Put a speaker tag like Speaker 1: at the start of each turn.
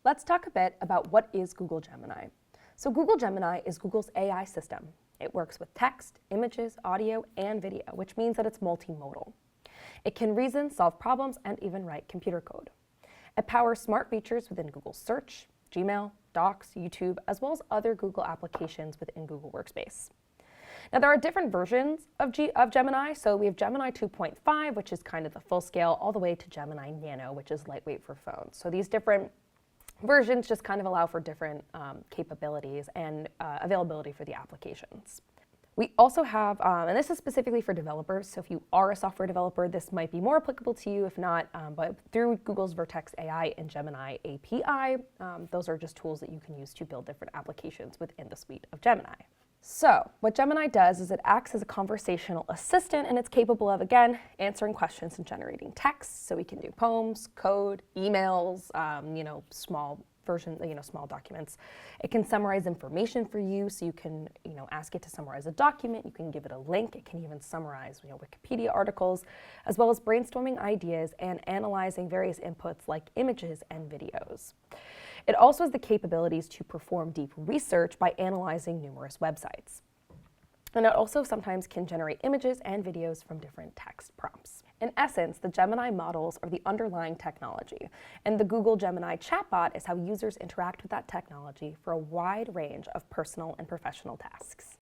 Speaker 1: Let's talk a bit about what is Google Gemini. So Google Gemini is Google's AI system. It works with text, images, audio, and video, which means that it's multimodal. It can reason, solve problems, and even write computer code. It powers smart features within Google Search, Gmail, Docs, YouTube, as well as other Google applications within Google Workspace. Now, there are different versions of Gemini. So we have Gemini 2.5, which is kind of the full scale, all the way to Gemini Nano, which is lightweight for phones. So these different versions just kind of allow for different capabilities and availability for the applications. We also have, and this is specifically for developers, so if you are a software developer, this might be more applicable to you. If not, but through Google's Vertex AI and Gemini API, those are just tools that you can use to build different applications within the suite of Gemini. So what Gemini does is it acts as a conversational assistant, and it's capable of, again, answering questions and generating text. So we can do poems, code, emails, small version, small documents. It can summarize information for you, so you can, ask it to summarize a document. You can give it a link. It can even summarize, Wikipedia articles, as well as brainstorming ideas and analyzing various inputs like images and videos. It also has the capabilities to perform deep research by analyzing numerous websites. And it also sometimes can generate images and videos from different text prompts. In essence, the Gemini models are the underlying technology, and the Google Gemini chatbot is how users interact with that technology for a wide range of personal and professional tasks.